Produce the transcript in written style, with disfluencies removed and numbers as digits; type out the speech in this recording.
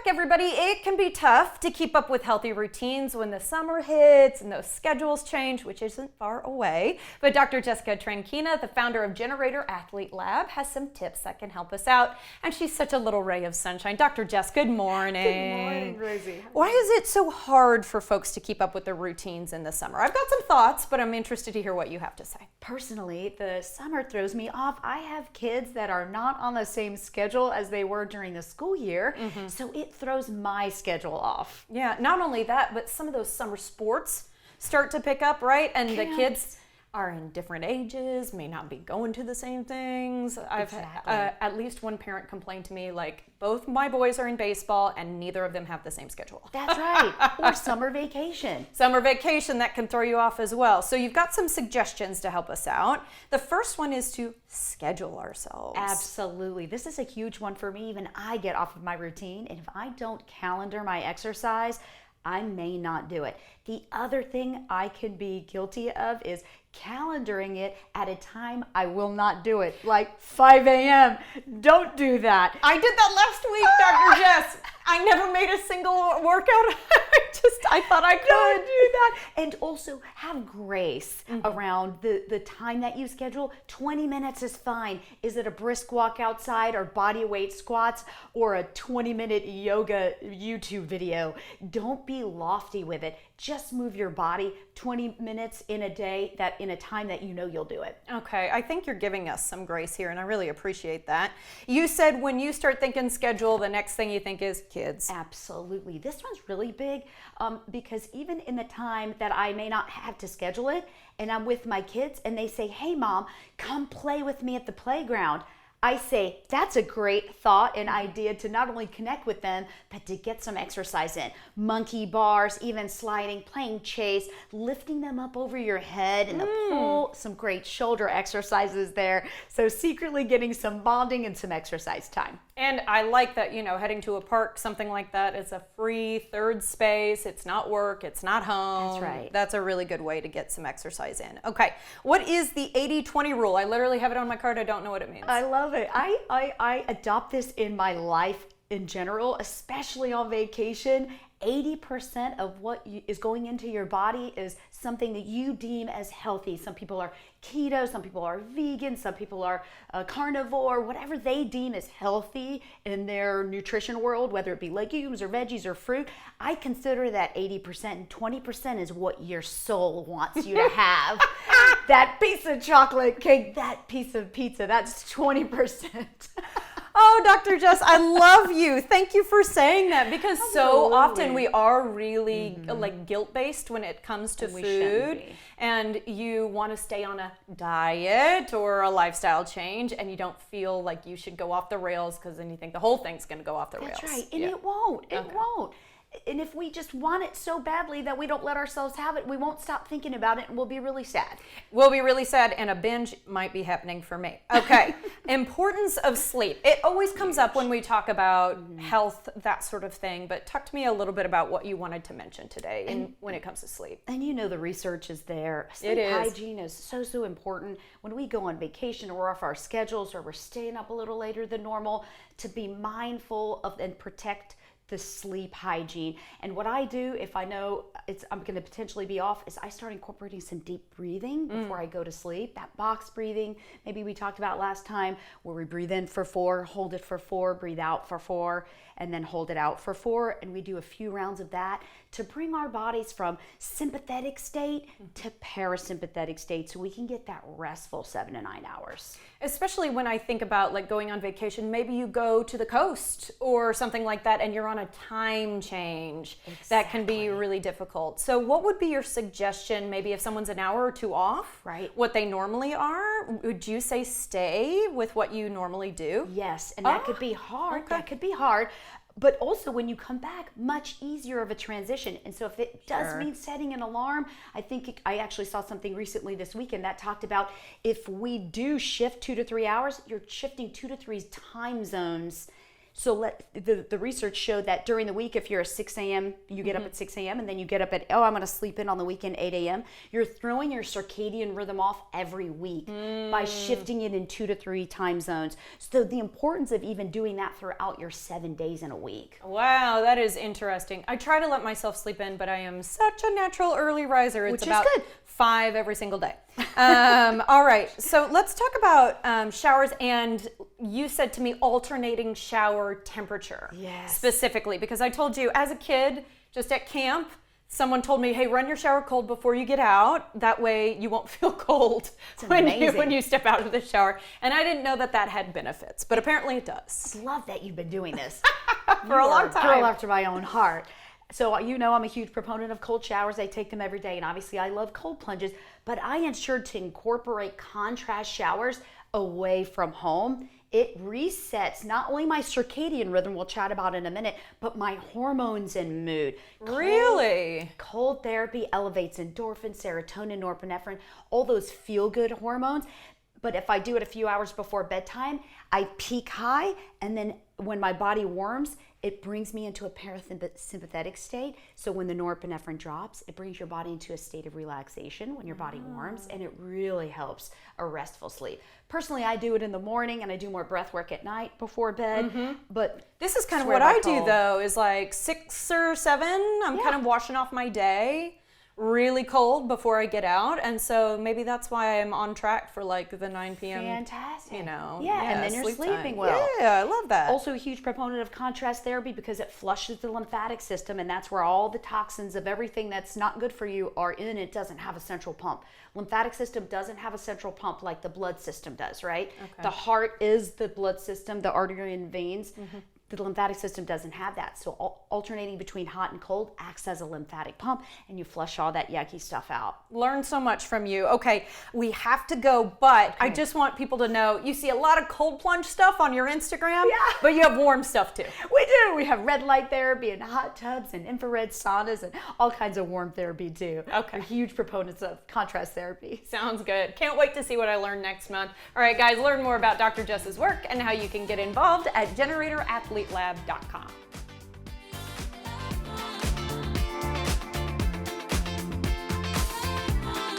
everybody. It can be tough to keep up with healthy routines when the summer hits and those schedules change, which isn't far away. But Dr. Jessica Tranchina, the founder of Generator Athlete Lab, has some tips that can help us out. And she's such a little ray of sunshine. Dr. Jess, good morning. Good morning, Rosie. Why is it so hard for folks to keep up with their routines in the summer? I've got some thoughts, but I'm interested to hear what you have to say. Personally, the summer throws me off. I have kids that are not on the same schedule as they were during the school year, so it throws my schedule off. Yeah, not only that, but some of those summer sports start to pick up, right? And the kids are in different ages, may not be going to the same things. I've had at least one parent complain to me, like, both my boys are in baseball and neither of them have the same schedule. That's right. Or summer vacation. Summer vacation, that can throw you off as well. So you've got some suggestions to help us out. The first one is to schedule ourselves. Absolutely. This is a huge one for me. Even I get off of my routine, and if I don't calendar my exercise, I may not do it. The other thing I can be guilty of is calendaring it at a time I will not do it, like 5 a.m. Don't do that. I did that last week, Dr. Jess. I never made a single workout. I thought I could. Don't do that. And also have grace around the time that you schedule. 20 minutes is fine. Is it a brisk walk outside or body weight squats or a 20-minute yoga YouTube video? Don't be lofty with it. Just move your body 20 minutes in a day, that in a time that you know you'll do it. Okay, I think you're giving us some grace here, and I really appreciate that. You said when you start thinking schedule, the next thing you think is kids. Absolutely. This one's really big because even in the time that I may not have to schedule it, and I'm with my kids and they say, "Hey mom, come play with me at the playground," I say, that's a great thought and idea to not only connect with them, but to get some exercise in. Monkey bars, even sliding, playing chase, lifting them up over your head in the pool, some great shoulder exercises there. So secretly getting some bonding and some exercise time. And I like that, heading to a park, something like that, is a free third space. It's not work, it's not home. That's right. That's a really good way to get some exercise in. Okay, what is the 80-20 rule? I literally have it on my card. I don't know what it means. I love it. I adopt this in my life in general, especially on vacation. 80% of what is going into your body is something that you deem as healthy. Some people are keto, some people are vegan, some people are carnivore, whatever they deem as healthy in their nutrition world, whether it be legumes or veggies or fruit. I consider that 80%, and 20% is what your soul wants you to have. That piece of chocolate cake, that piece of pizza, that's 20%. Oh, Dr. Jess, I love you. Thank you for saying that, because so often we are really like guilt-based when it comes to food, and you want to stay on a diet or a lifestyle change, and you don't feel like you should go off the rails because then you think the whole thing's going to go off the rails. That's right, and it won't. It won't. And if we just want it so badly that we don't let ourselves have it, we won't stop thinking about it and we'll be really sad. We'll be really sad, and a binge might be happening for me. Okay, importance of sleep. It always comes up when we talk about health, that sort of thing, but talk to me a little bit about what you wanted to mention today when it comes to sleep. And the research is there. It is. Hygiene is so important. When we go on vacation or we're off our schedules or we're staying up a little later than normal, to be mindful of and protect the sleep hygiene. And what I do if I know I'm going to potentially be off is I start incorporating some deep breathing before I go to sleep. That box breathing, maybe we talked about last time, where we breathe in for 4, hold it for 4, breathe out for 4, and then hold it out for 4. And we do a few rounds of that to bring our bodies from sympathetic state to parasympathetic state so we can get that restful 7 to 9 hours. Especially when I think about like going on vacation, maybe you go to the coast or something like that and you're on a time change. That can be really difficult. So what would be your suggestion, maybe if someone's an hour or two off, right, what they normally are? Would you say stay with what you normally do? Yes, and that could be hard. That could be hard. But also when you come back, much easier of a transition. And so if it does mean setting an alarm, I actually saw something recently this weekend that talked about if we do shift 2 to 3 hours, you're shifting 2 to 3 time zones So the research showed that during the week, if you're a 6 a.m., you get up at 6 a.m. and then you get up at, I'm going to sleep in on the weekend 8 a.m., you're throwing your circadian rhythm off every week by shifting it in 2 to 3 time zones. So the importance of even doing that throughout your 7 days in a week. Wow, that is interesting. I try to let myself sleep in, but I am such a natural early riser. It's Which is about good. 5 every single day. All right, so let's talk about showers, and you said to me alternating shower temperature. Yes. Specifically, because I told you as a kid, just at camp, someone told me, hey, run your shower cold before you get out. That way you won't feel cold when you step out of the shower. And I didn't know that had benefits, but apparently it does. I love that you've been doing this. For a long time. Girl after my own heart. So I'm a huge proponent of cold showers. I take them every day, and obviously I love cold plunges, but I ensured to incorporate contrast showers away from home. It resets not only my circadian rhythm, we'll chat about in a minute, but my hormones and mood. Really? Cold therapy elevates endorphin, serotonin, norepinephrine, all those feel-good hormones. But if I do it a few hours before bedtime, I peak high, and then when my body warms, it brings me into a parasympathetic state. So when the norepinephrine drops, it brings your body into a state of relaxation when your body warms, and it really helps a restful sleep. Personally, I do it in the morning, and I do more breath work at night before bed. But this is kind of what I do, though, is like 6 or 7. I'm kind of washing off my day really cold before I get out, and so maybe that's why I'm on track for like the 9 p.m. Fantastic. You know, and then you're sleeping well. Yeah, I love that. Also a huge proponent of contrast therapy because it flushes the lymphatic system, and that's where all the toxins of everything that's not good for you are in. It doesn't have a central pump. Lymphatic system doesn't have a central pump like the blood system does, right? Okay. The heart is the blood system, the artery and veins. The lymphatic system doesn't have that. So alternating between hot and cold acts as a lymphatic pump, and you flush all that yucky stuff out. Learned so much from you. Okay, we have to go, but I just want people to know you see a lot of cold plunge stuff on your Instagram, but you have warm stuff too. We do. We have red light therapy and hot tubs and infrared saunas and all kinds of warm therapy too. Okay. We're huge proponents of contrast therapy. Sounds good. Can't wait to see what I learn next month. All right, guys, learn more about Dr. Jess's work and how you can get involved at generatorathlete.lab.com.